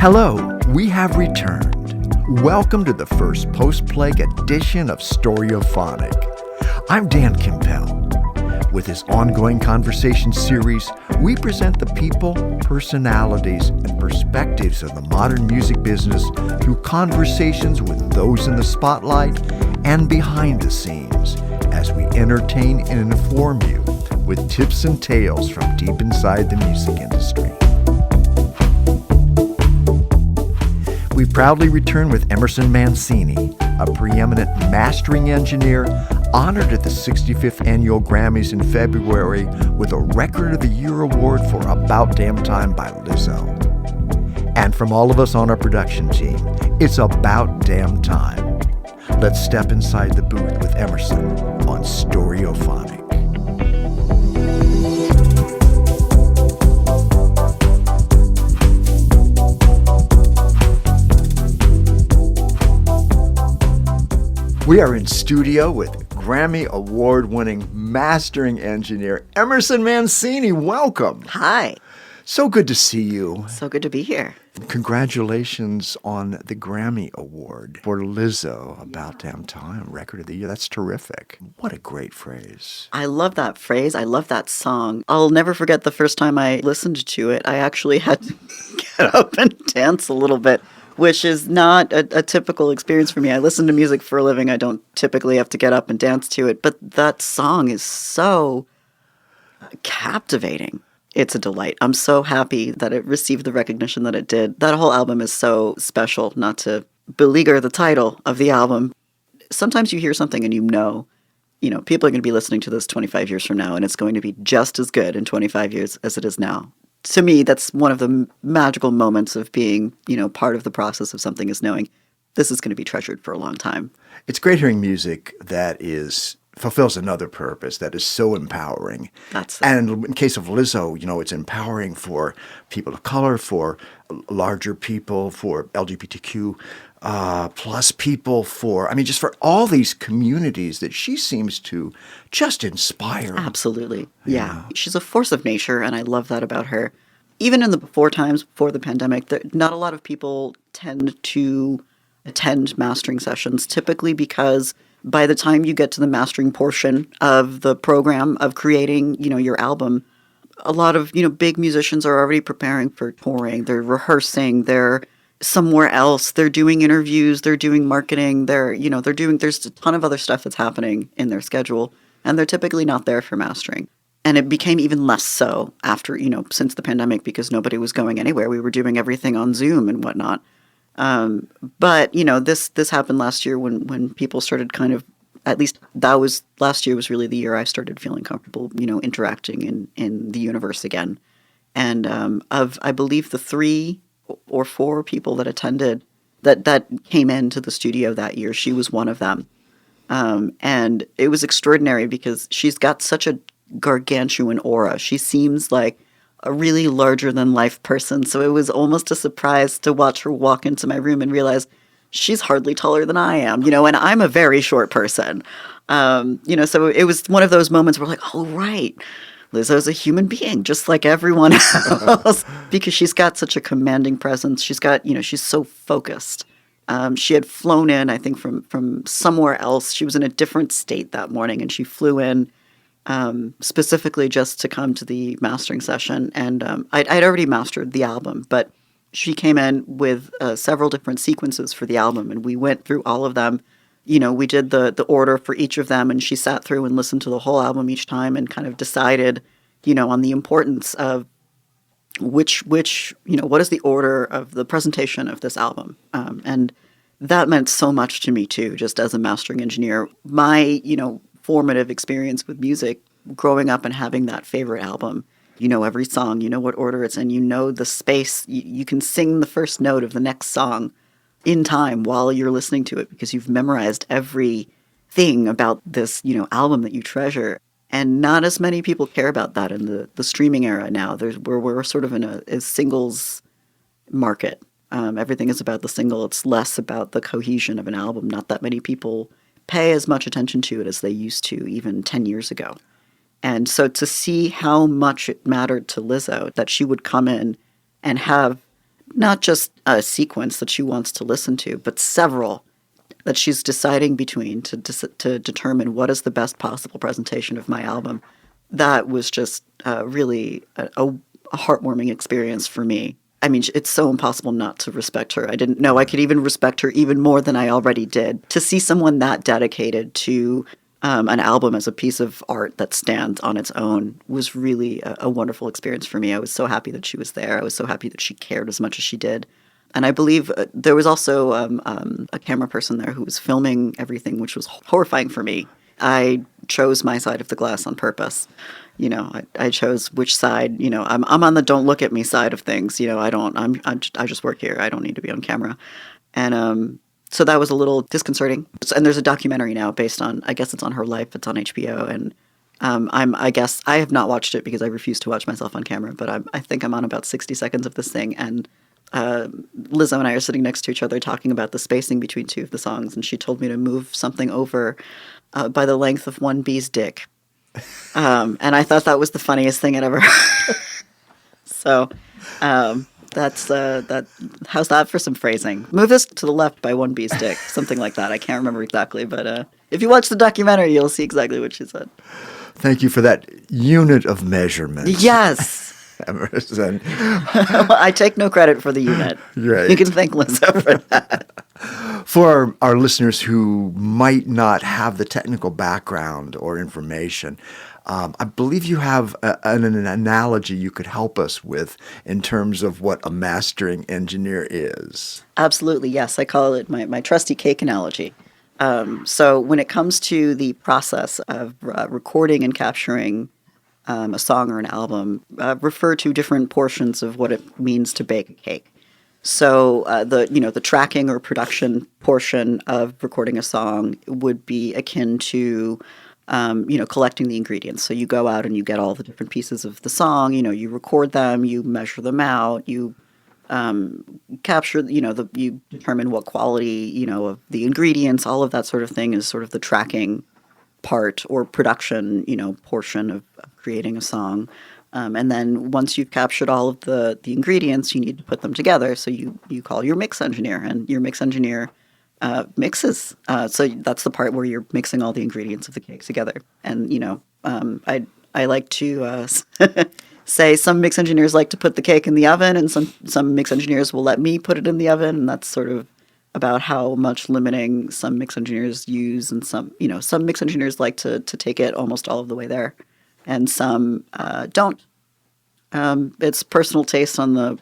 Hello, we have returned. Welcome to the first post-plague edition of Storyophonic. I'm Dan Kimpel. With this ongoing conversation series, we present the people, personalities, and perspectives of the modern music business through conversations with those in the spotlight and behind the scenes as we entertain and inform you with tips and tales from deep inside the music industry. We proudly return with Emerson Mancini, a preeminent mastering engineer honored at the 65th Annual Grammys in February with a Record of the Year award for About Damn Time by Lizzo. And from all of us on our production team, it's about damn time. Let's step inside the booth with Emerson on Storyophonic. We are in studio with Grammy Award-winning mastering engineer Emerson Mancini. Welcome. Hi. So good to see you. So good to be here. Congratulations on the Grammy Award for Lizzo, About Damn Time, Record of the Year. That's terrific. What a great phrase. I love that phrase. I love that song. I'll never forget the first time I listened to it. I actually had to get up and dance a little bit, which is not a typical experience for me. I listen to music for a living. I don't typically have to get up and dance to it. But that song is so captivating. It's a delight. I'm so happy that it received the recognition that it did. That whole album is so special, not to beleaguer the title of the album. Sometimes you hear something and you know, people are going to be listening to this 25 years from now, and it's going to be just as good in 25 years as it is now. To me, that's one of the magical moments of being, part of the process of something, is knowing this is going to be treasured for a long time. It's great hearing music that fulfills another purpose, that is so empowering. And in case of Lizzo, it's empowering for people of color, for larger people, for LGBTQ plus people, just for all these communities that she seems to just inspire. Absolutely. Yeah. She's a force of nature, and I love that about her. Even in the before the pandemic, not a lot of people tend to attend mastering sessions, typically because by the time you get to the mastering portion of the program of creating, your album, a lot of, big musicians are already preparing for touring. They're rehearsing. They're somewhere else. They're doing interviews. They're doing marketing. There's a ton of other stuff that's happening in their schedule, and they're typically not there for mastering. And it became even less so after, since the pandemic, because nobody was going anywhere. We were doing everything on Zoom and whatnot. But this happened last year when people started kind of, at least last year was really the year I started feeling comfortable, interacting in the universe again. And of, I believe, the 3 or 4 people that attended, that came into the studio that year, she was one of them. And it was extraordinary because she's got such a gargantuan aura. She seems like a really larger than life person. So it was almost a surprise to watch her walk into my room and realize she's hardly taller than I am, and I'm a very short person. So it was one of those moments where like, oh, right, Lizzo's a human being, just like everyone else, because she's got such a commanding presence. She's got, she's so focused. She had flown in, I think, from somewhere else. She was in a different state that morning, and she flew in specifically just to come to the mastering session. And I'd already mastered the album, but she came in with several different sequences for the album, and we went through all of them. We did the order for each of them, and she sat through and listened to the whole album each time and kind of decided, on the importance of which what is the order of the presentation of this album. And that meant so much to me too, just as a mastering engineer. My, formative experience with music, growing up and having that favorite album, every song, what order it's in, the space, you can sing the first note of the next song in time while you're listening to it because you've memorized everything about this, album that you treasure. And not as many people care about that in the streaming era now. We're sort of in a singles market. Everything is about the single. It's less about the cohesion of an album. Not that many people pay as much attention to it as they used to even 10 years ago. And so to see how much it mattered to Lizzo that she would come in and have not just a sequence that she wants to listen to, but several that she's deciding between to determine what is the best possible presentation of my album. That was just really a heartwarming experience for me. I mean, it's so impossible not to respect her. I didn't know I could even respect her even more than I already did. To see someone that dedicated to an album as a piece of art that stands on its own was really a wonderful experience for me. I was so happy that she was there. I was so happy that she cared as much as she did. And I believe there was also a camera person there who was filming everything, which was horrifying for me. I chose my side of the glass on purpose. You know, I chose which side. You know, I'm on the don't look at me side of things. You know, I just work here. I don't need to be on camera. And so that was a little disconcerting. And there's a documentary now based on, I guess it's on her life. It's on HBO. And I guess I have not watched it because I refuse to watch myself on camera. But I think I'm on about 60 seconds of this thing. And Lizzo and I are sitting next to each other talking about the spacing between two of the songs. And she told me to move something over by the length of one bee's dick. And I thought that was the funniest thing I'd ever heard. So that's how's that for some phrasing? Move this to the left by one bee's dick, something like that. I can't remember exactly, but if you watch the documentary, you'll see exactly what she said. Thank you for that unit of measurement. Yes. Emerson. I take no credit for the unit. Right. You can thank Lizzo for that. For our listeners who might not have the technical background or information, I believe you have an analogy you could help us with in terms of what a mastering engineer is. Absolutely, yes. I call it my trusty cake analogy. So when it comes to the process of recording and capturing a song or an album, refer to different portions of what it means to bake a cake. So the tracking or production portion of recording a song would be akin to collecting the ingredients. So you go out and you get all the different pieces of the song. You know, you record them, you measure them out, you capture. You determine what quality of the ingredients. All of that sort of thing is sort of the tracking part or production portion of creating a song. And then once you've captured all of the ingredients, you need to put them together. So you call your mix engineer, and your mix engineer mixes. So that's the part where you're mixing all the ingredients of the cake together. And I like to say some mix engineers like to put the cake in the oven, and some mix engineers will let me put it in the oven, and that's sort of about how much limiting some mix engineers use, and some mix engineers like to take it almost all of the way there, and some don't. It's personal taste on the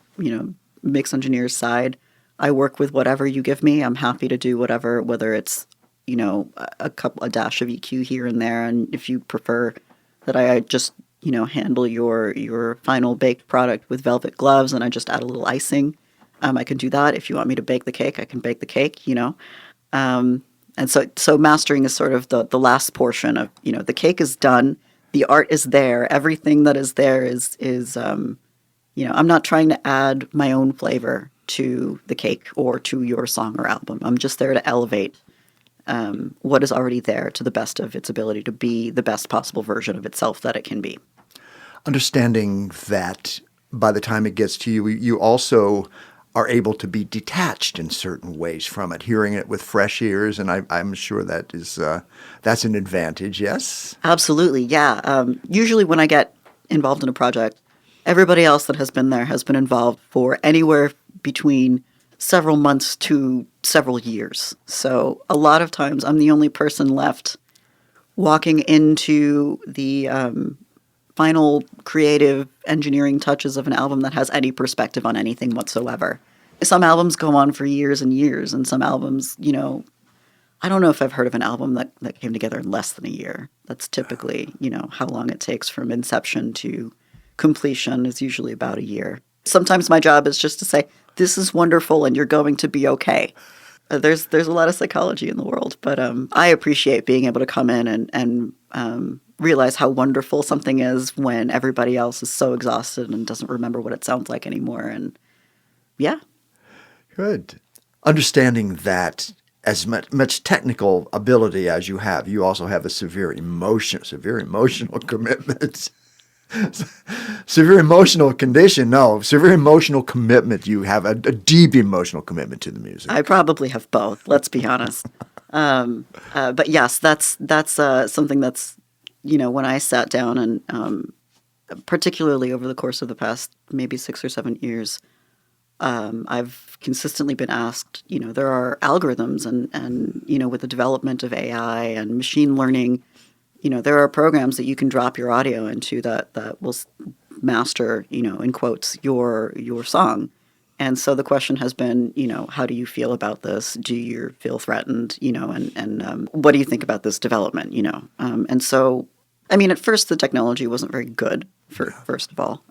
mix engineer's side. I work with whatever you give me. I'm happy to do whatever, whether it's a dash of EQ here and there, and if you prefer that I just handle your final baked product with velvet gloves and I just add a little icing. I can do that. If you want me to bake the cake, I can bake the cake, And so mastering is sort of the last portion of, the cake is done. The art is there. Everything that is there is I'm not trying to add my own flavor to the cake or to your song or album. I'm just there to elevate what is already there to the best of its ability to be the best possible version of itself that it can be. Understanding that by the time it gets to you, you also are able to be detached in certain ways from it, hearing it with fresh ears, and I'm sure that is that's an advantage, yes? Absolutely, yeah. Usually when I get involved in a project, everybody else that has been there has been involved for anywhere between several months to several years. So a lot of times I'm the only person left walking into the final creative engineering touches of an album that has any perspective on anything whatsoever. Some albums go on for years and years, and some albums, I don't know if I've heard of an album that came together in less than a year. That's typically, how long it takes from inception to completion is usually about a year. Sometimes my job is just to say, this is wonderful and you're going to be okay. There's a lot of psychology in the world, but I appreciate being able to come in and realize how wonderful something is when everybody else is so exhausted and doesn't remember what it sounds like anymore. And yeah. Good. Understanding that as much technical ability as you have, you also have a severe emotional commitment. Severe emotional condition. No, severe emotional commitment. You have a deep emotional commitment to the music. I probably have both. Let's be honest. But yes, that's something that's, when I sat down and particularly over the course of the past maybe 6 or 7 years, I've consistently been asked, there are algorithms and with the development of AI and machine learning, there are programs that you can drop your audio into that will master, in quotes, your song. And so the question has been, how do you feel about this? Do you feel threatened? And what do you think about this development? And so, I mean, at first the technology wasn't very good. First of all,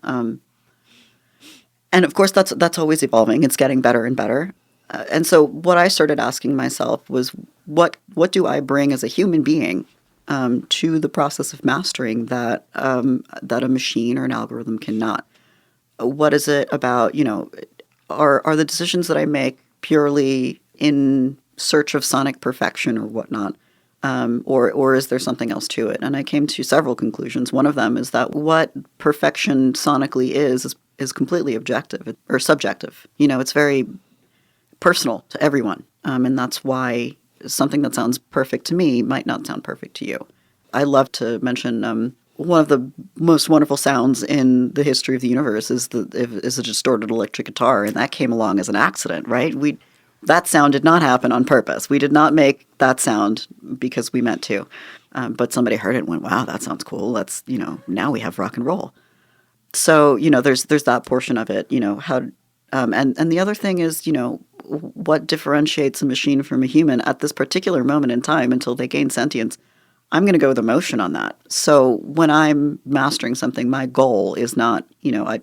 and of course that's always evolving. It's getting better and better. And so what I started asking myself was, what do I bring as a human being to the process of mastering that a machine or an algorithm cannot? What is it about? Are the decisions that I make purely in search of sonic perfection or whatnot? Or is there something else to it? And I came to several conclusions. One of them is that what perfection sonically is completely objective or subjective. It's very personal to everyone. And that's why something that sounds perfect to me might not sound perfect to you. I love to mention one of the most wonderful sounds in the history of the universe is a distorted electric guitar, and that came along as an accident, right? That sound did not happen on purpose. We did not make that sound because we meant to. But somebody heard it and went, wow, that sounds cool. Let's, now we have rock and roll. So, there's that portion of it, how, and the other thing is, what differentiates a machine from a human at this particular moment in time until they gain sentience. I'm going to go with emotion on that. So when I'm mastering something, my goal is not,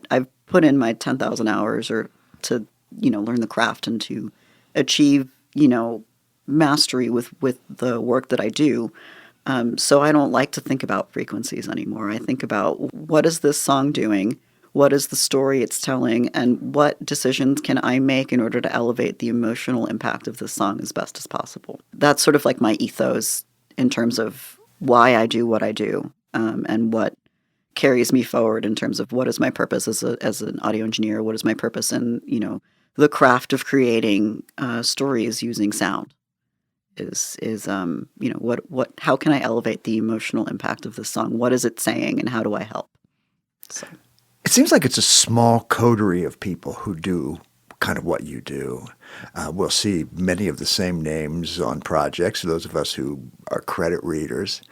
I've put in my 10,000 hours or to, learn the craft and to achieve, mastery with the work that I do. So I don't like to think about frequencies anymore. I think about, what is this song doing? What is the story it's telling? And what decisions can I make in order to elevate the emotional impact of this song as best as possible? That's sort of like my ethos in terms of why I do what I do, and what carries me forward in terms of what is my purpose as an audio engineer. What is my purpose in, the craft of creating stories using sound? How can I elevate the emotional impact of this song? What is it saying, and how do I help? So. It seems like it's a small coterie of people who do kind of what you do. We'll see many of the same names on projects. Those of us who are credit readers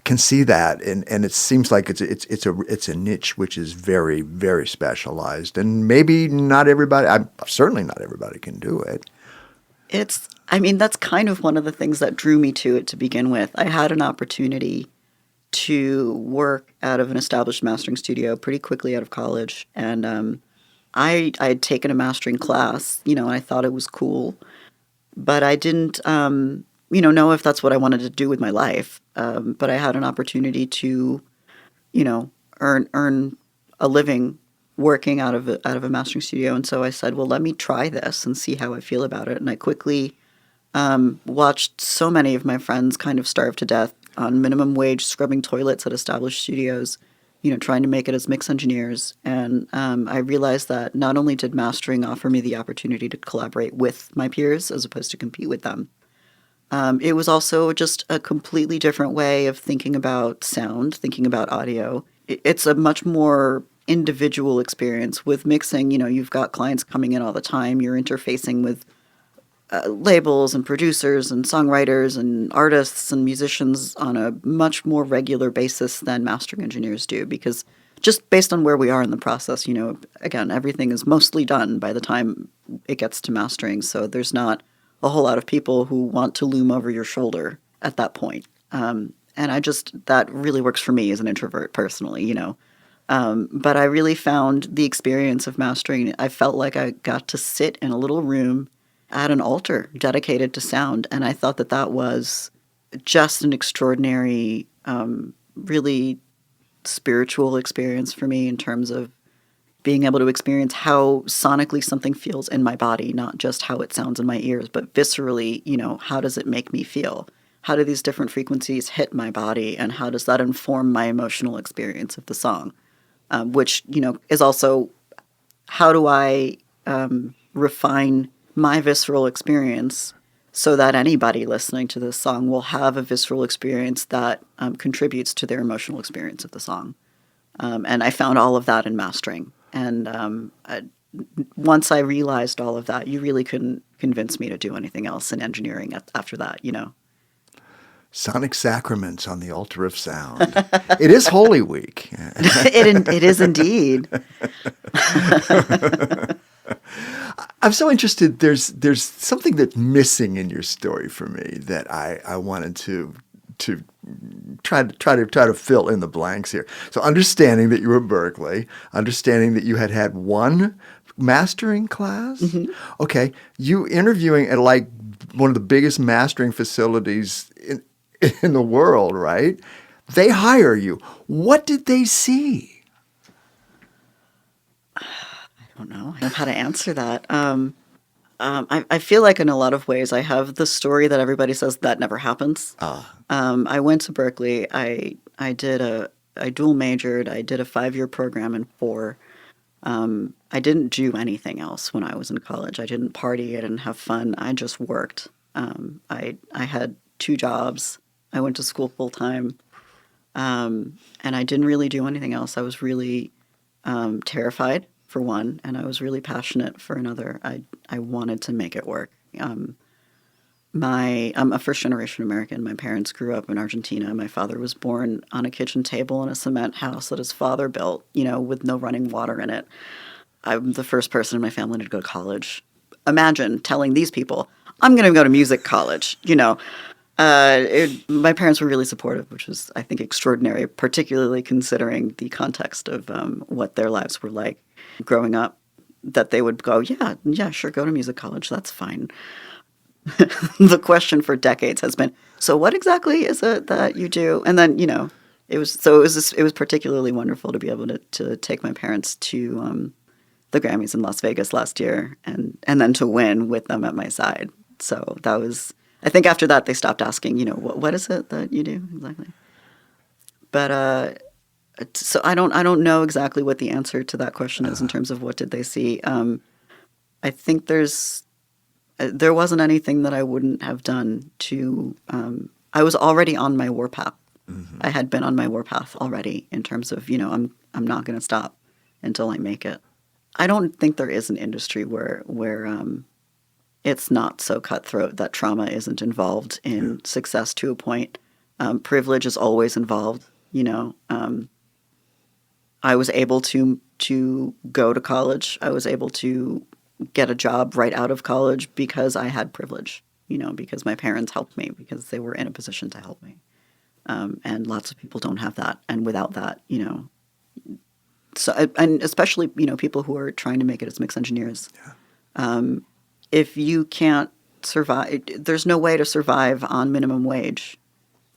can see that, and it seems like it's a niche which is very, very specialized, and maybe not everybody. Certainly not everybody can do it. That's kind of one of the things that drew me to it to begin with. I had an opportunity to work out of an established mastering studio pretty quickly out of college, and I had taken a mastering class, and I thought it was cool, but I didn't, know if that's what I wanted to do with my life. But I had an opportunity to, earn a living working out of a mastering studio, and so I said, well, let me try this and see how I feel about it. And I quickly watched so many of my friends kind of starve to death on minimum wage, scrubbing toilets at established studios, trying to make it as mix engineers. And I realized that not only did mastering offer me the opportunity to collaborate with my peers as opposed to compete with them, it was also just a completely different way of thinking about sound, thinking about audio. It's a much more individual experience. With mixing, you've got clients coming in all the time. You're interfacing with labels and producers and songwriters and artists and musicians on a much more regular basis than mastering engineers do, because just based on where we are in the process, again, everything is mostly done by the time it gets to mastering. So there's not a whole lot of people who want to loom over your shoulder at that point. And that really works for me as an introvert personally, But I really found the experience of mastering, I felt like I got to sit in a little room at an altar dedicated to sound. And I thought that was just an extraordinary, really spiritual experience for me in terms of being able to experience how sonically something feels in my body, not just how it sounds in my ears, but viscerally, how does it make me feel? How do these different frequencies hit my body, and how does that inform my emotional experience of the song? which, is also how do I refine my visceral experience so that anybody listening to this song will have a visceral experience that contributes to their emotional experience of the song. And I found all of that in mastering. And once I realized all of that, you really couldn't convince me to do anything else in engineering after that, Sonic sacraments on the altar of sound. It is Holy Week. It is indeed. I'm so interested. There's something that's missing in your story for me that I wanted to try to fill in the blanks here. So understanding that you were at Berkeley, understanding that you had one mastering class. Mm-hmm. Okay, you interviewing at like one of the biggest mastering facilities in the world, right? They hire you. What did they see? I don't know. I don't know how to answer that. I feel like in a lot of ways I have the story that everybody says that never happens. I went to Berkeley. I dual majored. I did a 5-year program in 4. I didn't do anything else when I was in college. I didn't party. I didn't have fun. I just worked. I had 2 jobs. I went to school full time. And I didn't really do anything else. I was really terrified, for one, and I was really passionate for another. I wanted to make it work. I'm a first-generation American. My parents grew up in Argentina. My father was born on a kitchen table in a cement house that his father built, with no running water in it. I'm the first person in my family to go to college. Imagine telling these people, I'm going to go to music college, my parents were really supportive, which was, I think, extraordinary, particularly considering the context of what their lives were like growing up, that they would go, yeah, sure, go to music college. That's fine. The question for decades has been, so what exactly is it that you do? And then, it was particularly wonderful to be able to take my parents to the Grammys in Las Vegas last year and then to win with them at my side. So that was... I think after that they stopped asking, what is it that you do exactly? But so I don't know exactly what the answer to that question is in terms of what did they see. I think there wasn't anything that I wouldn't have done to. I was already on my warpath. Mm-hmm. I had been on my warpath already in terms of I'm not going to stop until I make it. I don't think there is an industry where it's not so cutthroat that trauma isn't involved in success to a point. Privilege is always involved. I was able to go to college. I was able to get a job right out of college because I had privilege, because my parents helped me, because they were in a position to help me. And lots of people don't have that. And without that, so, and especially, people who are trying to make it as mix engineers. Yeah. If you can't survive, there's no way to survive on minimum wage,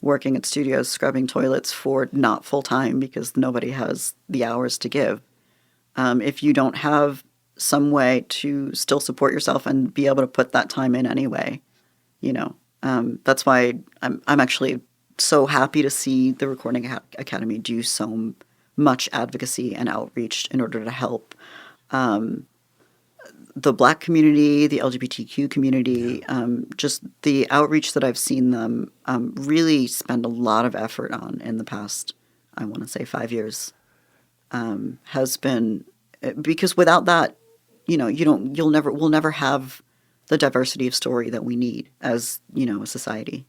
working at studios, scrubbing toilets for not full time because nobody has the hours to give. If you don't have some way to still support yourself and be able to put that time in anyway, that's why I'm actually so happy to see the Recording Academy do so much advocacy and outreach in order to help the Black community, the LGBTQ community, just the outreach that I've seen them really spend a lot of effort on in the past, I want to say 5 years, has been, because without that, we'll never have the diversity of story that we need as, a society,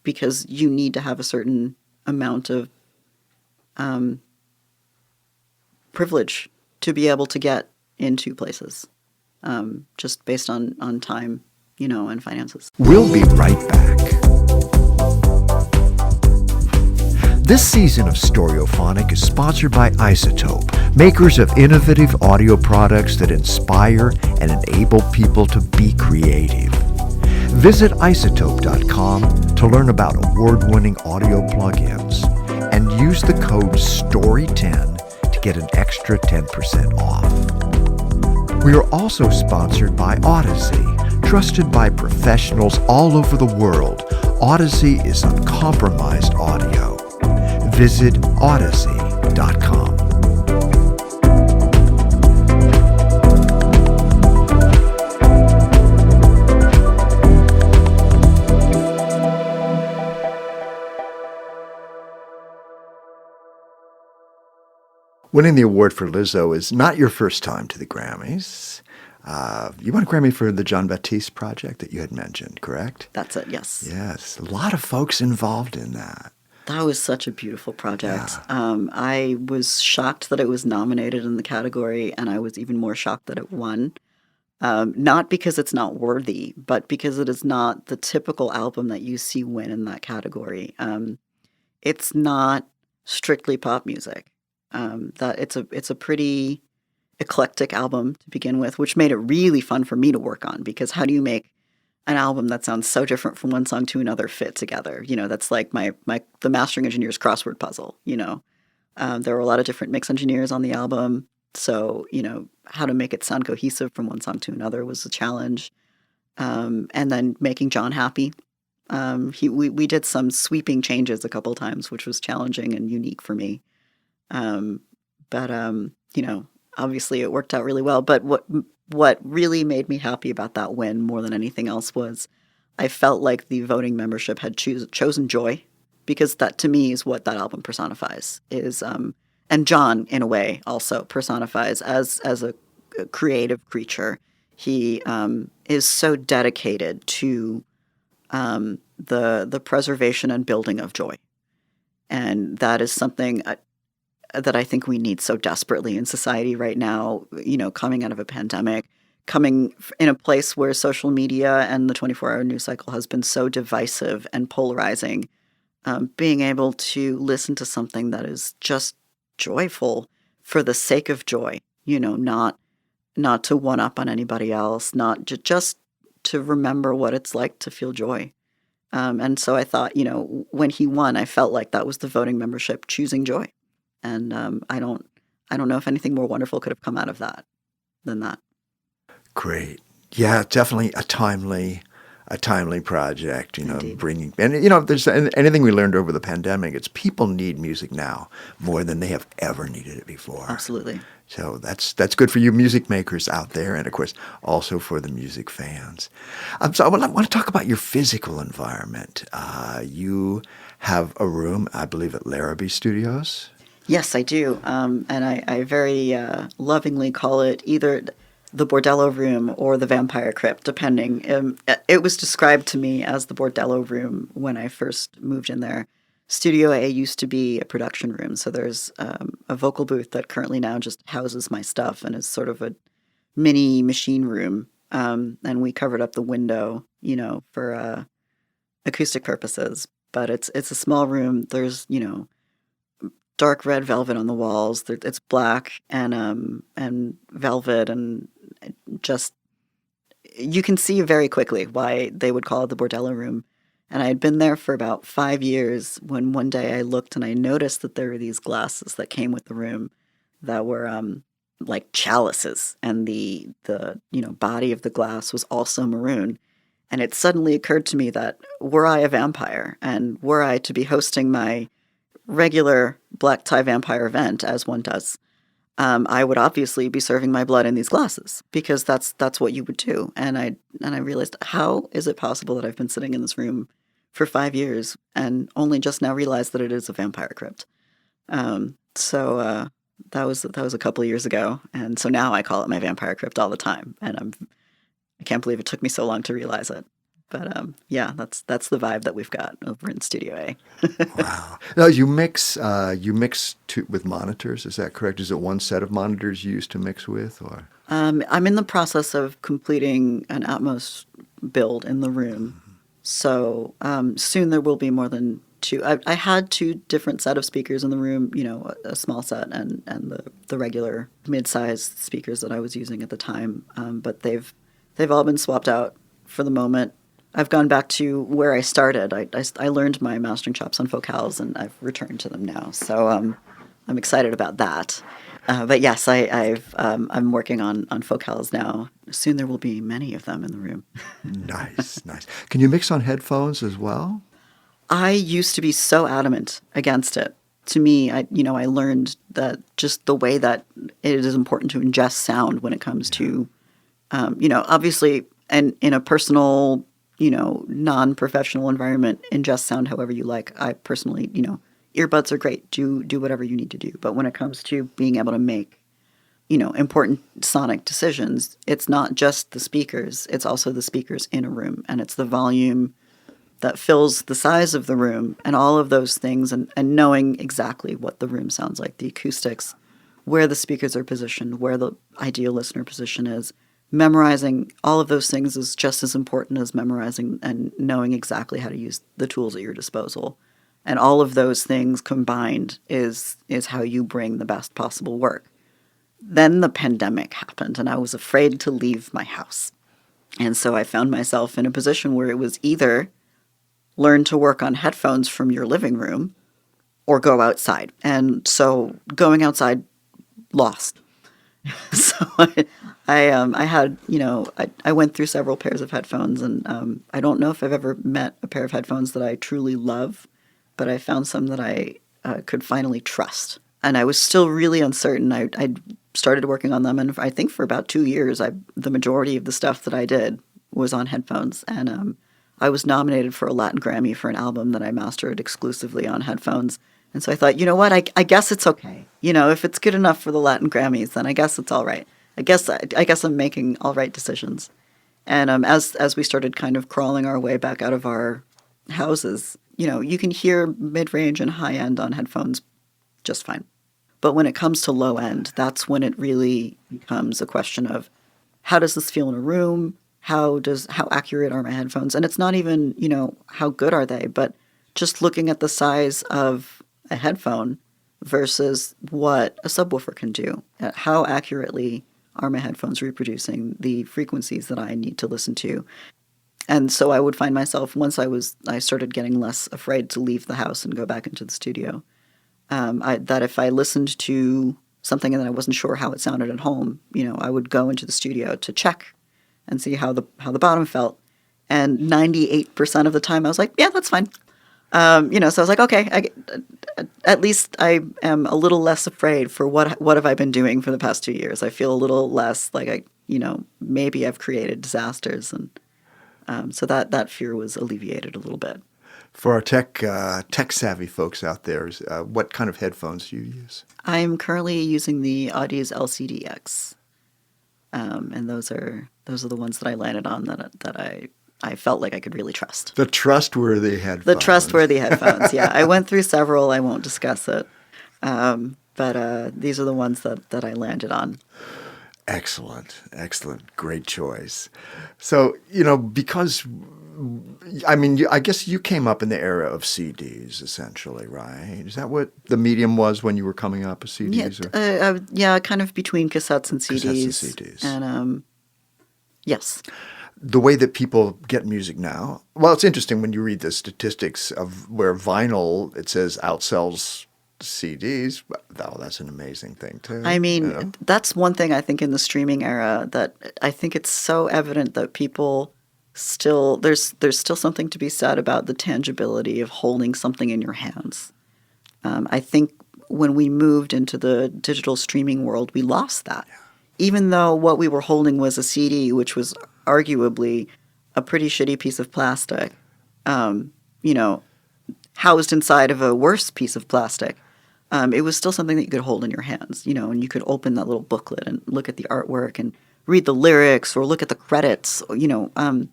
because you need to have a certain amount of privilege to be able to get into places, just based on time, and finances. We'll be right back. This season of Storyophonic is sponsored by Isotope, makers of innovative audio products that inspire and enable people to be creative. Visit isotope.com to learn about award-winning audio plugins and use the code STORY10 to get an extra 10% off. We are also sponsored by Odyssey. Trusted by professionals all over the world, Odyssey is uncompromised audio. Visit Odyssey.com. storyphonic.com. Winning the award for Lizzo is not your first time to the Grammys. You won a Grammy for the Jon Batiste project that you had mentioned, correct? That's it, yes. Yes, a lot of folks involved in that. That was such a beautiful project. Yeah. I was shocked that it was nominated in the category, and I was even more shocked that it won. Not because it's not worthy, but because it is not the typical album that you see win in that category. It's not strictly pop music. That it's a pretty eclectic album to begin with, which made it really fun for me to work on, because how do you make an album that sounds so different from one song to another fit together? That's like the mastering engineer's crossword puzzle. There were a lot of different mix engineers on the album, so how to make it sound cohesive from one song to another was a challenge. And then making Jon happy. We did some sweeping changes a couple times, which was challenging and unique for me. But obviously it worked out really well. But what really made me happy about that win more than anything else was I felt like the voting membership had chosen joy, because that to me is what that album personifies. And Jon in a way also personifies as a creative creature. He is so dedicated to the preservation and building of joy, and that is something that I think we need so desperately in society right now, coming out of a pandemic, coming in a place where social media and the 24-hour news cycle has been so divisive and polarizing. Being able to listen to something that is just joyful for the sake of joy, not to one up on anybody else, not just to remember what it's like to feel joy. And so I thought, when he won, I felt like that was the voting membership choosing joy. And I don't know if anything more wonderful could have come out of that than that. Great. Yeah, definitely a timely project, Indeed. bringing, and if there's anything we learned over the pandemic, it's people need music now more than they have ever needed it before. Absolutely. So that's good for you music makers out there, and of course also for the music fans. So I want to talk about your physical environment. You have a room, I believe, at Larrabee Studios. Yes, I do. And I very lovingly call it either the Bordello Room or the Vampire Crypt, depending. It was described to me as the Bordello Room when I first moved in there. Studio A used to be a production room, so there's a vocal booth that currently now just houses my stuff and is sort of a mini machine room. And we covered up the window, for acoustic purposes. But it's a small room. There's, dark red velvet on the walls. It's black and velvet, and just you can see very quickly why they would call it the Bordello Room. And I had been there for about 5 years when one day I looked and I noticed that there were these glasses that came with the room that were like chalices, and the body of the glass was also maroon. And it suddenly occurred to me that were I a vampire and were I to be hosting my regular black tie vampire event, as one does, I would obviously be serving my blood in these glasses, because that's what you would do. And I realized, how is it possible that I've been sitting in this room for 5 years and only just now realized that it is a vampire crypt? So that was a couple of years ago, and so now I call it my vampire crypt all the time, and I can't believe it took me so long to realize it. But yeah, that's the vibe that we've got over in Studio A. Wow. Now you mix with monitors, is that correct? Is it one set of monitors you used to mix with, or? I'm in the process of completing an Atmos build in the room. So soon there will be more than two. I had two different set of speakers in the room, a small set and the regular mid-sized speakers that I was using at the time. But they've all been swapped out for the moment. I've gone back to where I started. I learned my mastering chops on Focals, and I've returned to them now. So I'm excited about that. But yes, I'm working on Focals now. Soon there will be many of them in the room. Nice. Can you mix on headphones as well? I used to be so adamant against it to me, I learned that just the way that it is important to ingest sound when it comes to, obviously, and in a personal, non-professional environment, ingest sound however you like. I personally, earbuds are great. Do whatever you need to do. But when it comes to being able to make, important sonic decisions, it's not just the speakers. It's also the speakers in a room, and it's the volume that fills the size of the room and all of those things, and knowing exactly what the room sounds like, the acoustics, where the speakers are positioned, where the ideal listener position is. Memorizing all of those things is just as important as memorizing and knowing exactly how to use the tools at your disposal. And all of those things combined is how you bring the best possible work. Then the pandemic happened, and I was afraid to leave my house. And so I found myself in a position where it was either learn to work on headphones from your living room or go outside. And so going outside lost. So I had, I went through several pairs of headphones, and I don't know if I've ever met a pair of headphones that I truly love, but I found some that I could finally trust. And I was still really uncertain. I started working on them, and I think for about 2 years, the majority of the stuff that I did was on headphones. And I was nominated for a Latin Grammy for an album that I mastered exclusively on headphones. And so I thought, you know what, I guess it's okay. If it's good enough for the Latin Grammys, then I guess it's all right. I guess I'm making all right decisions. And as we started kind of crawling our way back out of our houses, you can hear mid-range and high-end on headphones just fine. But when it comes to low-end, that's when it really becomes a question of how does this feel in a room? How accurate are my headphones? And it's not even, how good are they, but just looking at the size of a headphone versus what a subwoofer can do. How accurately are my headphones reproducing the frequencies that I need to listen to? And so I would find myself, once I started getting less afraid to leave the house and go back into the studio, that if I listened to something and then I wasn't sure how it sounded at home, I would go into the studio to check and see how the bottom felt. And 98% of the time I was like, yeah, that's fine. So I was like, okay, at least I am a little less afraid for what have I been doing for the past 2 years. I feel a little less like maybe I've created disasters. And so that fear was alleviated a little bit. For our tech savvy folks out there, what kind of headphones do you use? I'm currently using the Audi's LCDX. And those are the ones that I landed on that I felt like I could really trust. The trustworthy headphones. The trustworthy headphones, yeah. I went through several. I won't discuss it. But these are the ones that I landed on. Excellent. Great choice. So, because, I guess you came up in the era of CDs, essentially, right? Is that what the medium was when you were coming up, CDs? Yeah, kind of between cassettes and CDs. Cassettes and CDs. And, yes. The way that people get music now, well, it's interesting when you read the statistics of where vinyl, it says outsells CDs. Oh, that's an amazing thing, too. That's one thing I think in the streaming era that I think it's so evident that people still, there's still something to be said about the tangibility of holding something in your hands. I think when we moved into the digital streaming world, we lost that. Yeah. Even though what we were holding was a CD, which was arguably a pretty shitty piece of plastic, housed inside of a worse piece of plastic. It was still something that you could hold in your hands, and you could open that little booklet and look at the artwork and read the lyrics or look at the credits, and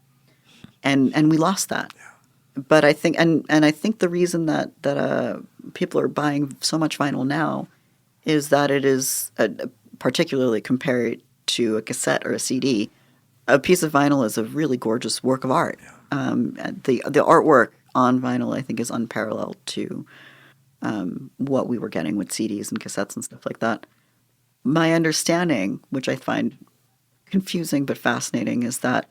we lost that. Yeah. But I think, and I think the reason that people are buying so much vinyl now is that it is, particularly compared to a cassette or a CD, a piece of vinyl is a really gorgeous work of art. Yeah. The artwork on vinyl, I think, is unparalleled to what we were getting with CDs and cassettes and stuff like that. My understanding, which I find confusing but fascinating, is that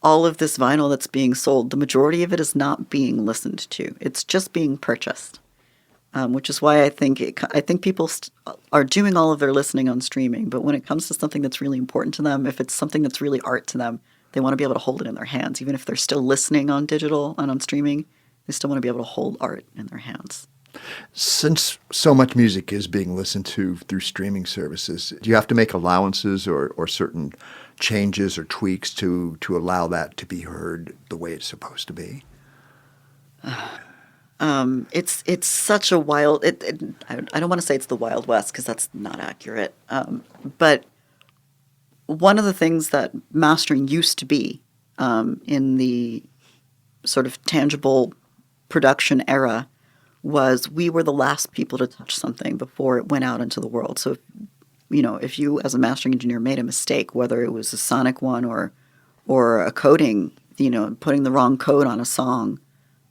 all of this vinyl that's being sold, the majority of it is not being listened to. It's just being purchased, which is why I think people are doing all of their listening on streaming. But when it comes to something that's really important to them, if it's something that's really art to them, they want to be able to hold it in their hands. Even if they're still listening on digital and on streaming, they still want to be able to hold art in their hands. Since so much music is being listened to through streaming services, do you have to make allowances or certain changes or tweaks to allow that to be heard the way it's supposed to be? It's such a wild. I don't want to say it's the Wild West because that's not accurate. But one of the things that mastering used to be in the sort of tangible production era was we were the last people to touch something before it went out into the world. So, if you as a mastering engineer made a mistake, whether it was a sonic one or a coding, putting the wrong code on a song,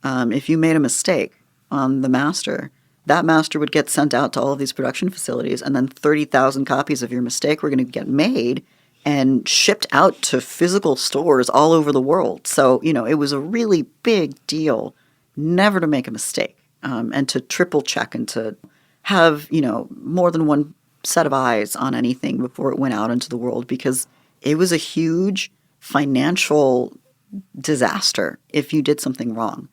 if you made a mistake on the master, that master would get sent out to all of these production facilities, and then 30,000 copies of your mistake were going to get made and shipped out to physical stores all over the world. So, it was a really big deal never to make a mistake. And to triple check and to have, more than one set of eyes on anything before it went out into the world, because it was a huge financial disaster if you did something wrong.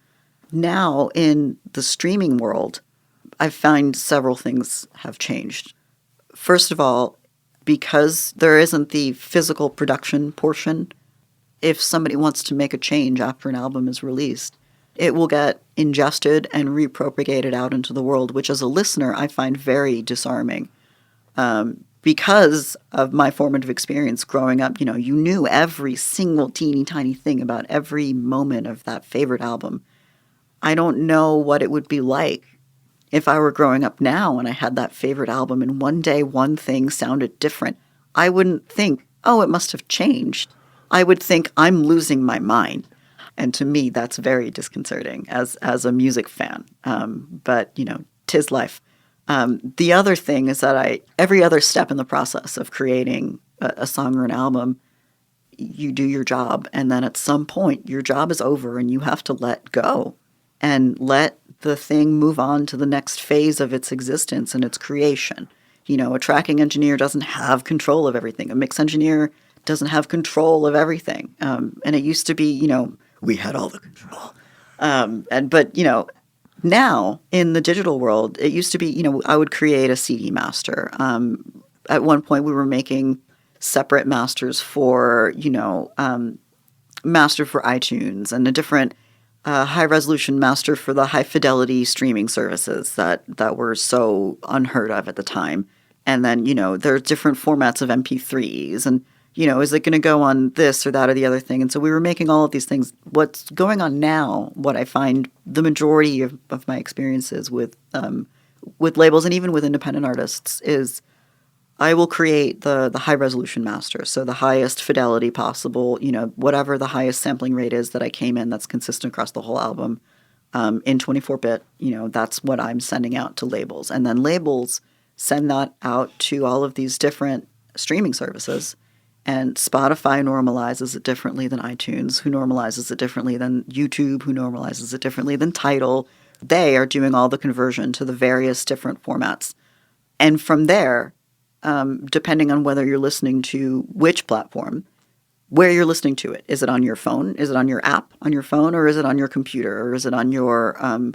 Now, in the streaming world, I find several things have changed. First of all, because there isn't the physical production portion, if somebody wants to make a change after an album is released, it will get ingested and repropagated out into the world, which as a listener, I find very disarming. Because of my formative experience growing up, you knew every single teeny tiny thing about every moment of that favorite album. I don't know what it would be like if I were growing up now and I had that favorite album and one day one thing sounded different. I wouldn't think, oh, it must have changed. I would think I'm losing my mind. And to me, that's very disconcerting as a music fan. But, 'tis life. The other thing is that every other step in the process of creating a song or an album, you do your job. And then at some point, your job is over and you have to let go and let the thing move on to the next phase of its existence and its creation. A tracking engineer doesn't have control of everything. A mix engineer doesn't have control of everything. And it used to be, we had all the control. But now in the digital world, it used to be, I would create a CD master. At one point we were making separate masters for, master for iTunes and a different high resolution master for the high fidelity streaming services that were so unheard of at the time. And then, there are different formats of MP3s and, is it going to go on this or that or the other thing? And so we were making all of these things. What's going on now, what I find the majority of my experiences with labels and even with independent artists is I will create the high resolution master. So the highest fidelity possible, whatever the highest sampling rate is that I came in that's consistent across the whole album in 24-bit, that's what I'm sending out to labels. And then labels send that out to all of these different streaming services. And Spotify normalizes it differently than iTunes, who normalizes it differently than YouTube, who normalizes it differently than Tidal. They are doing all the conversion to the various different formats. And from there, depending on whether you're listening to which platform, where you're listening to it. Is it on your phone? Is it on your app on your phone? Or is it on your computer? Or is it on your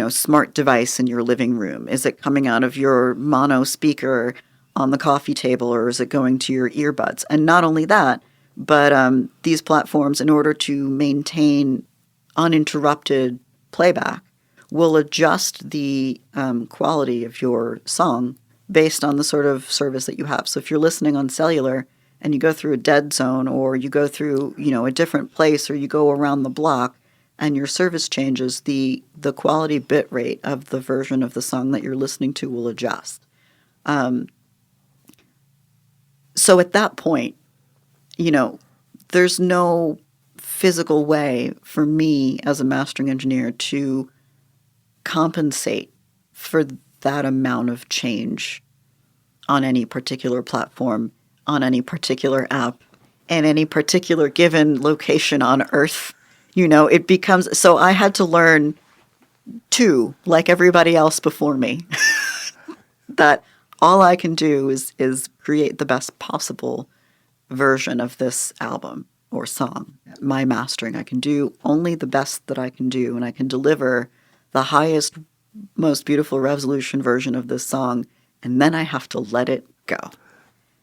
smart device in your living room? Is it coming out of your mono speaker on the coffee table, or is it going to your earbuds? And not only that, but these platforms, in order to maintain uninterrupted playback, will adjust the quality of your song based on the sort of service that you have. So if you're listening on cellular and you go through a dead zone, or you go through a different place, or you go around the block and your service changes, the quality bit rate of the version of the song that you're listening to will adjust. So at that point, there's no physical way for me as a mastering engineer to compensate for that amount of change on any particular platform, on any particular app, and any particular given location on Earth. It becomes, so I had to learn too, like everybody else before me, that all I can do is create the best possible version of this album or song. My mastering, I can do only the best that I can do, and I can deliver the highest most beautiful resolution version of this song, and then I have to let it go.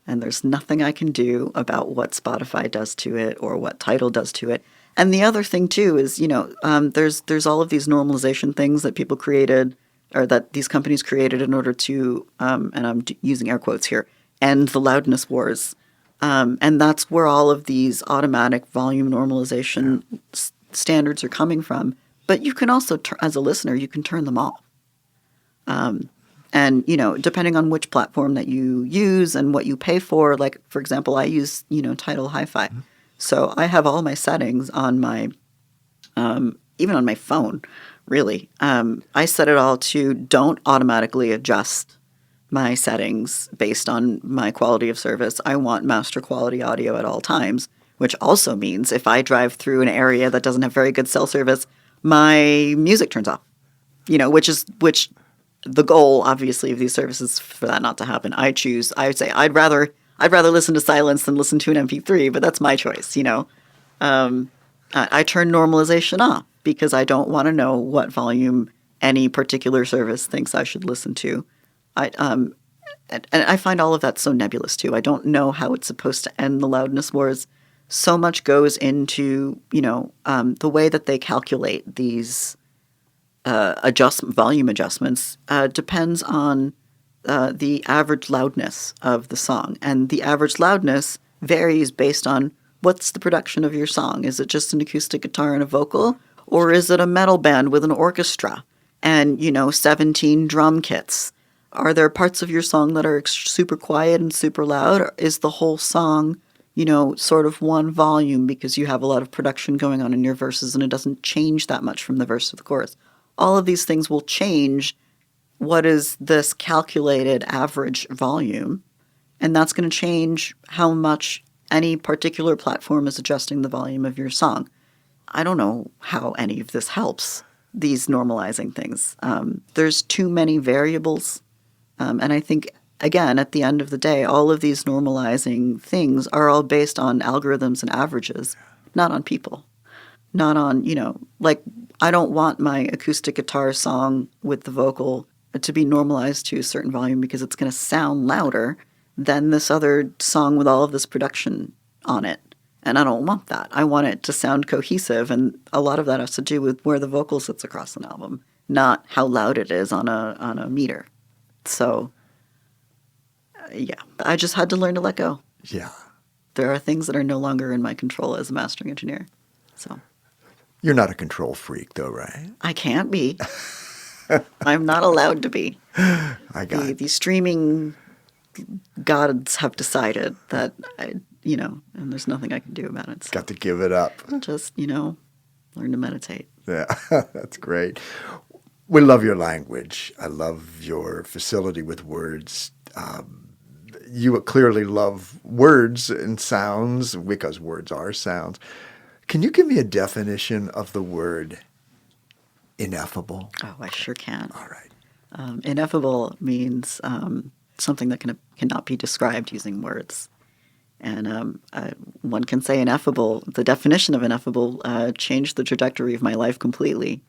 And there's nothing I can do about what Spotify does to it or what Tidal does to it. And the other thing too is, there's all of these normalization things that people created, or that these companies created in order to, and I'm using air quotes here, end the loudness wars. And that's where all of these automatic volume normalization standards are coming from. But you can also, as a listener, you can turn them off. And, depending on which platform that you use and what you pay for, like, for example, I use, Tidal Hi-Fi. Mm-hmm. So I have all my settings on my, even on my phone, really. I set it all to don't automatically adjust my settings based on my quality of service. I want master quality audio at all times, which also means if I drive through an area that doesn't have very good cell service, my music turns off, which the goal, obviously, of these services for that not to happen. I would say I'd rather listen to silence than listen to an MP3, but that's my choice, I turn normalization off because I don't want to know what volume any particular service thinks I should listen to. And I find all of that so nebulous too. I don't know how it's supposed to end the loudness wars. So much goes into, the way that they calculate these volume adjustments depends on the average loudness of the song. And the average loudness varies based on what's the production of your song. Is it just an acoustic guitar and a vocal? Or is it a metal band with an orchestra and, 17 drum kits? Are there parts of your song that are super quiet and super loud? Or is the whole song, sort of one volume because you have a lot of production going on in your verses and it doesn't change that much from the verse to the chorus? All of these things will change what is this calculated average volume, and that's going to change how much any particular platform is adjusting the volume of your song. I don't know how any of this helps, these normalizing things. There's too many variables, and I think, again, at the end of the day, all of these normalizing things are all based on algorithms and averages, not on people. Not on, I don't want my acoustic guitar song with the vocal to be normalized to a certain volume because it's going to sound louder than this other song with all of this production on it. And I don't want that. I want it to sound cohesive, and a lot of that has to do with where the vocal sits across an album, not how loud it is on a meter. So, I just had to learn to let go. Yeah. There are things that are no longer in my control as a mastering engineer. So. You're not a control freak, though, right? I can't be. I'm not allowed to be. I got it. The streaming gods have decided that, and there's nothing I can do about it. So got to give it up. Just, learn to meditate. Yeah, that's great. We love your language. I love your facility with words. You clearly love words and sounds because words are sounds. Can you give me a definition of the word ineffable? Oh, I sure can. All right. Ineffable means something that cannot be described using words. And one can say ineffable. The definition of ineffable changed the trajectory of my life completely.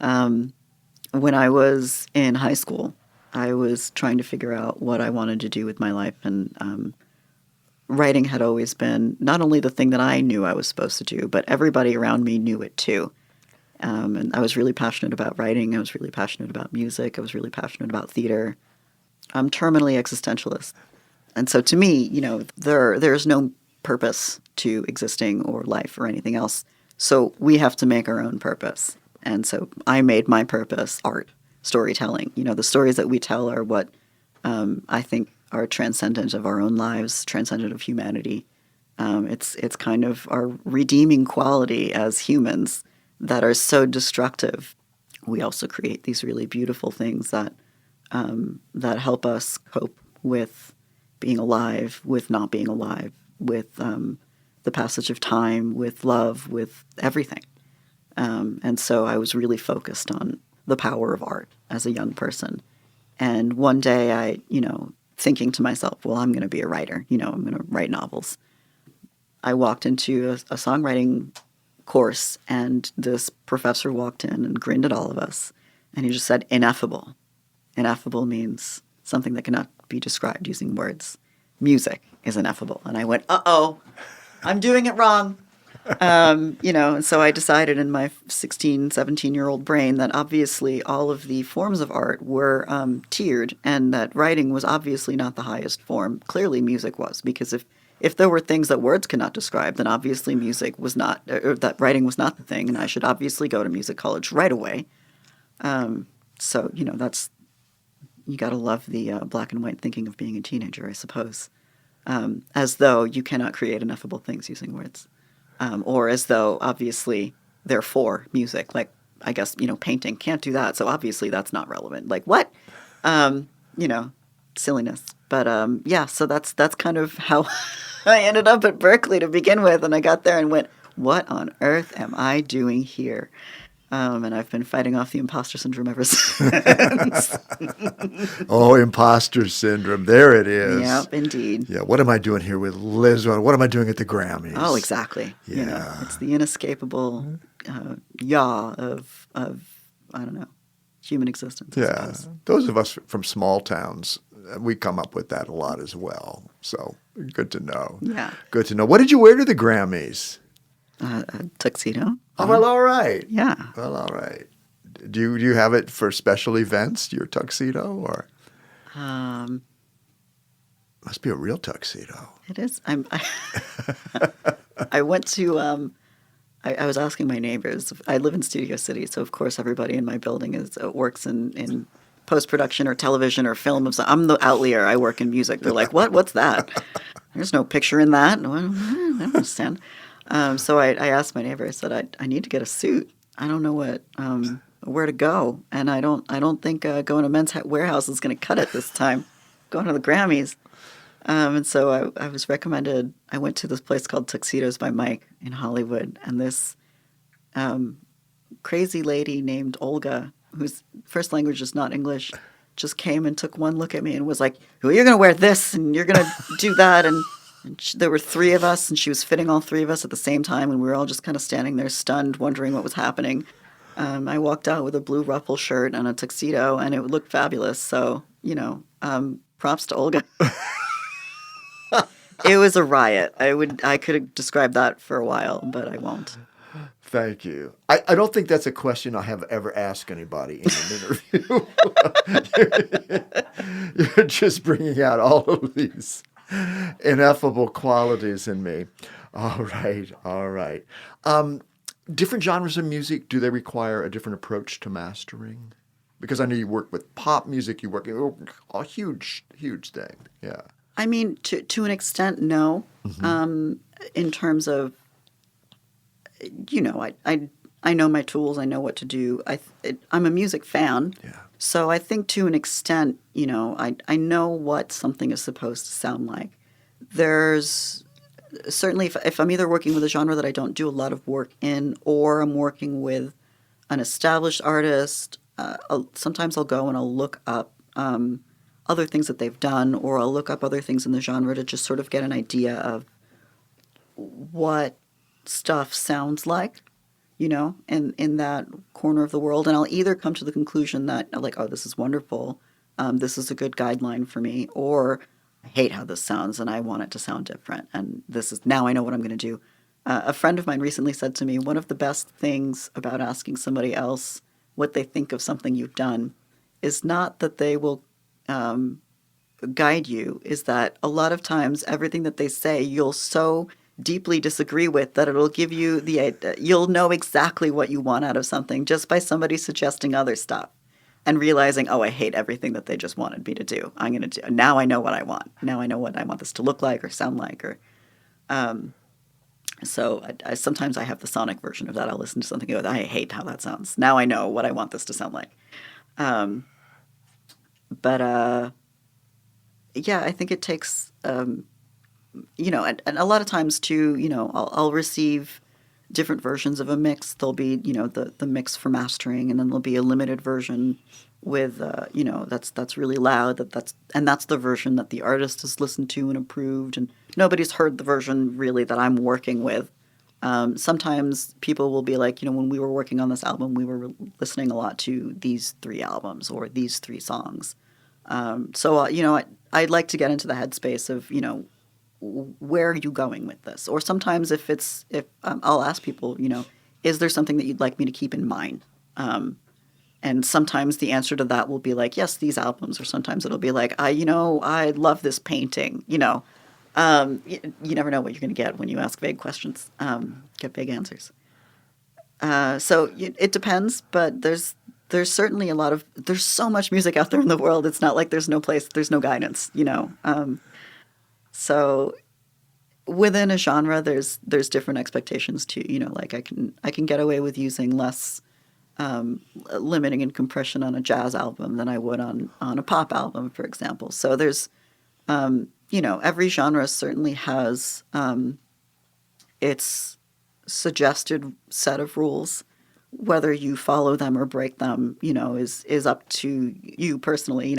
When I was in high school, I was trying to figure out what I wanted to do with my life, and writing had always been not only the thing that I knew I was supposed to do, but everybody around me knew it too. And I was really passionate about writing. I was really passionate about music. I was really passionate about theater. I'm terminally existentialist. And so to me, there's no purpose to existing or life or anything else. So we have to make our own purpose. And so I made my purpose art, storytelling. The stories that we tell are what I think are transcendent of our own lives, transcendent of humanity. It's kind of our redeeming quality as humans that are so destructive. We also create these really beautiful things that help us cope with being alive, with not being alive, with the passage of time, with love, with everything. And so I was really focused on the power of art as a young person. And one day I, thinking to myself, well, I'm going to be a writer. I'm going to write novels. I walked into a songwriting course, and this professor walked in and grinned at all of us. And he just said, ineffable. Ineffable means something that cannot be described using words. Music is ineffable. And I went, uh-oh, I'm doing it wrong. And so I decided in my 16, 17-year-old brain that obviously all of the forms of art were tiered, and that writing was obviously not the highest form. Clearly music was, because if there were things that words could not describe, then obviously music was not, or that writing was not the thing, and I should obviously go to music college right away. So, that's, you got to love the black and white thinking of being a teenager, I suppose. As though you cannot create ineffable things using words. Or as though, obviously, therefore, music, like, I guess, painting can't do that, so obviously that's not relevant. Like, what? Silliness. But, so that's kind of how I ended up at Berkeley to begin with, and I got there and went, what on earth am I doing here? And I've been fighting off the imposter syndrome ever since. Oh, imposter syndrome. There it is. Yep, indeed. Yeah, what am I doing here with Lizzo? What am I doing at the Grammys? Oh, exactly. Yeah. It's the inescapable yaw of, I don't know, human existence. Yeah. Those of us from small towns, we come up with that a lot as well. So good to know. Yeah. Good to know. What did you wear to the Grammys? A tuxedo. Oh, well, all right. Yeah. Well, all right. Do you have it for special events, your tuxedo, or? Must be a real tuxedo. It is. I went to, I was asking my neighbors. I live in Studio City, so of course everybody in my building works in post-production or television or film. I'm the outlier. I work in music. They're like, what? What's that? There's no picture in that. I don't understand. So I asked my neighbor, I said, I need to get a suit. I don't know where to go. And I don't think going to Men's Warehouse is going to cut it this time. Going to the Grammys. And so I was recommended, I went to this place called Tuxedos by Mike in Hollywood. And this crazy lady named Olga, whose first language is not English, just came and took one look at me and was like, well, you're going to wear this and you're going to do that. And there were three of us, and she was fitting all three of us at the same time, and we were all just kind of standing there stunned, wondering what was happening. I walked out with a blue ruffle shirt and a tuxedo, and it looked fabulous. So, props to Olga. It was a riot. I could have described that for a while, but I won't. Thank you. I don't think that's a question I have ever asked anybody in an interview. You're just bringing out all of these ineffable qualities in me. All right. Different genres of music, do they require a different approach to mastering? Because I know you work with pop music, you work a huge thing. Yeah. I mean, to an extent, no. Mm-hmm. In terms of, I know my tools, I know what to do. I'm a music fan. Yeah. So I think to an extent, I know what something is supposed to sound like. There's certainly, if I'm either working with a genre that I don't do a lot of work in, or I'm working with an established artist, sometimes I'll go and I'll look up other things that they've done, or I'll look up other things in the genre to just sort of get an idea of what stuff sounds like. In that corner of the world. And I'll either come to the conclusion that, like, oh, this is wonderful, this is a good guideline for me, or I hate how this sounds and I want it to sound different. And now I know what I'm going to do. A friend of mine recently said to me, one of the best things about asking somebody else what they think of something you've done is not that they will guide you, is that a lot of times everything that they say you'll so deeply disagree with that it'll give you you'll know exactly what you want out of something just by somebody suggesting other stuff and realizing, oh, I hate everything that they just wanted me to do. I'm going to do, now I know what I want. Now I know what I want this to look like or sound like, or so I sometimes I have the sonic version of that. I'll listen to something and go, I hate how that sounds. Now I know what I want this to sound like. But I think it takes and a lot of times too, I'll receive different versions of a mix. There'll be, the mix for mastering, and then there'll be a limited version with, that's really loud. That's the version that the artist has listened to and approved, and nobody's heard the version really that I'm working with Sometimes people will be like, when we were working on this album, we were listening a lot to these 3 albums or these 3 songs. I'd like to get into the headspace of, where are you going with this? Or sometimes if I'll ask people, is there something that you'd like me to keep in mind? And sometimes the answer to that will be like, yes, these albums, or sometimes it'll be like, I love this painting, you never know what you're going to get when you ask vague questions, get vague answers. It depends, but there's certainly there's so much music out there in the world. It's not like there's no guidance, So within a genre, there's different expectations too. Like I can get away with using less limiting and compression on a jazz album than I would on a pop album, for example. So there's every genre certainly has its suggested set of rules. Whether you follow them or break them, is up to you personally.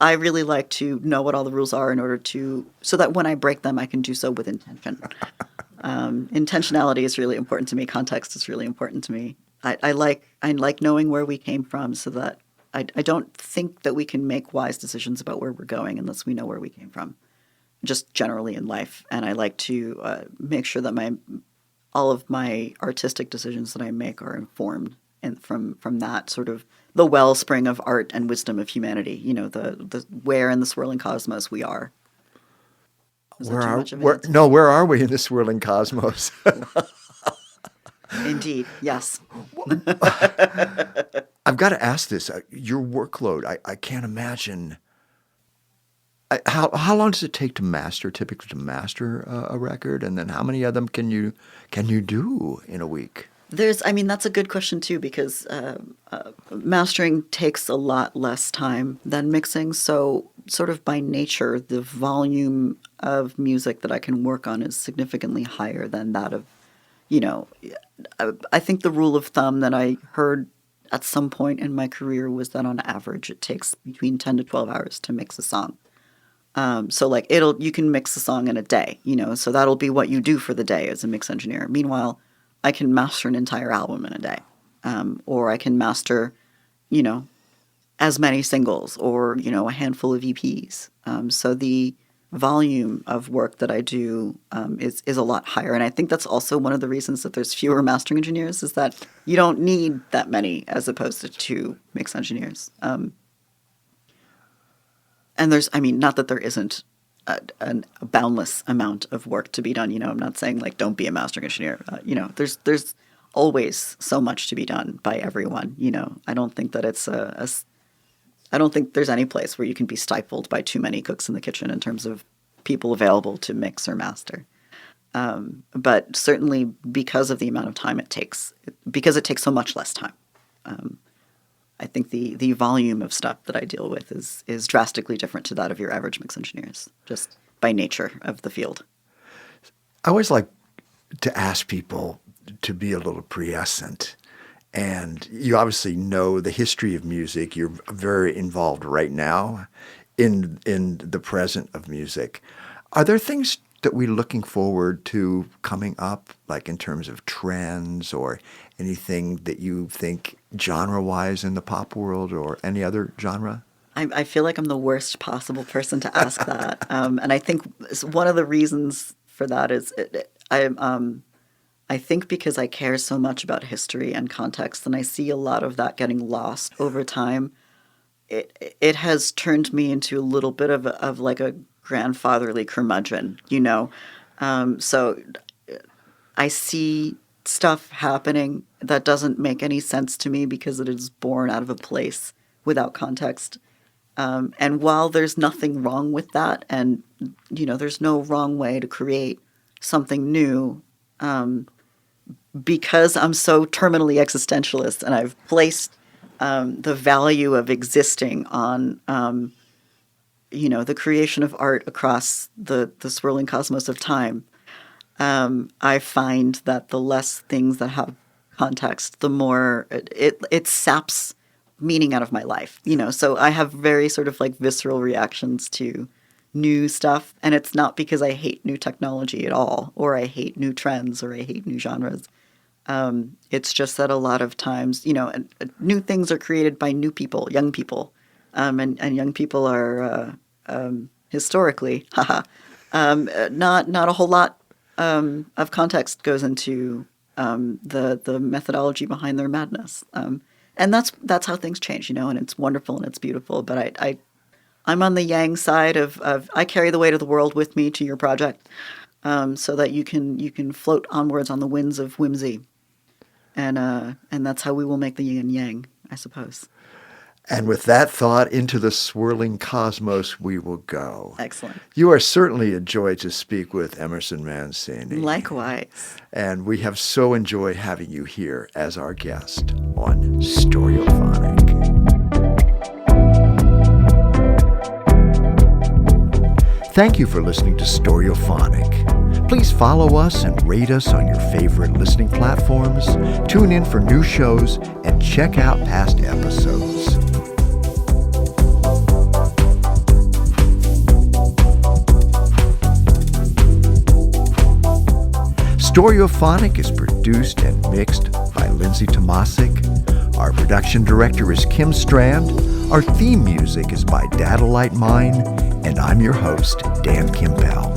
I really like to know what all the rules are so that when I break them, I can do so with intention. Intentionality is really important to me. Context is really important to me. I like knowing where we came from, so that I don't think that we can make wise decisions about where we're going unless we know where we came from, just generally in life. And I like to make sure that all of my artistic decisions that I make are informed and from that sort of the wellspring of art and wisdom of humanity. The where in the swirling cosmos we are. Where are we in the swirling cosmos? Indeed, yes. I've got to ask this. Your workload, I can't imagine. How long does it take typically to master a record? And then how many of them can you do in a week? That's a good question too, because mastering takes a lot less time than mixing. So sort of by nature, the volume of music that I can work on is significantly higher than that of, I think the rule of thumb that I heard at some point in my career was that on average it takes between 10 to 12 hours to mix a song. You can mix a song in a day, so that'll be what you do for the day as a mix engineer. Meanwhile, I can master an entire album in a day, or I can master, as many singles or, a handful of EPs. So the volume of work that I do is a lot higher. And I think that's also one of the reasons that there's fewer mastering engineers, is that you don't need that many as opposed to 2 mix engineers. And there's, not that there isn't a boundless amount of work to be done. I'm not saying like don't be a mastering engineer. There's always so much to be done by everyone. I don't think that it's I don't think there's any place where you can be stifled by too many cooks in the kitchen in terms of people available to mix or master. But certainly because of the amount of time it takes, because it takes so much less time. I think the volume of stuff that I deal with is drastically different to that of your average mix engineers, just by nature of the field. I always like to ask people to be a little prescient. And you obviously know the history of music. You're very involved right now in the present of music. Are there things that we're looking forward to coming up, like in terms of trends or anything that you think genre-wise in the pop world or any other genre? I feel like I'm the worst possible person to ask that. And I think one of the reasons for that is I think because I care so much about history and context, and I see a lot of that getting lost over time, it has turned me into a little bit of like a grandfatherly curmudgeon, So I see stuff happening that doesn't make any sense to me because it is born out of a place without context. And while there's nothing wrong with that, and, there's no wrong way to create something new, because I'm so terminally existentialist and I've placed the value of existing on, the creation of art across the swirling cosmos of time, I find that the less things that have context, the more it saps meaning out of my life. So I have very sort of like visceral reactions to new stuff. And it's not because I hate new technology at all, or I hate new trends, or I hate new genres. It's just that a lot of times, new things are created by new people, young people. And young people are historically, not a whole lot of context goes into the methodology behind their madness. And that's how things change, and it's wonderful and it's beautiful. But I'm on the yang side of I carry the weight of the world with me to your project, so that you can float onwards on the winds of whimsy, and that's how we will make the yin and yang, I suppose. And with that thought, into the swirling cosmos we will go. Excellent. You are certainly a joy to speak with, Emerson Mancini. Likewise. And we have so enjoyed having you here as our guest on Storyophonic. Thank you for listening to Storyophonic. Please follow us and rate us on your favorite listening platforms. Tune in for new shows and check out past episodes. Storyophonic is produced and mixed by Lindsay Tomasic. Our production director is Kim Strand. Our theme music is by Dadalite Mine. And I'm your host, Dan Kimbell.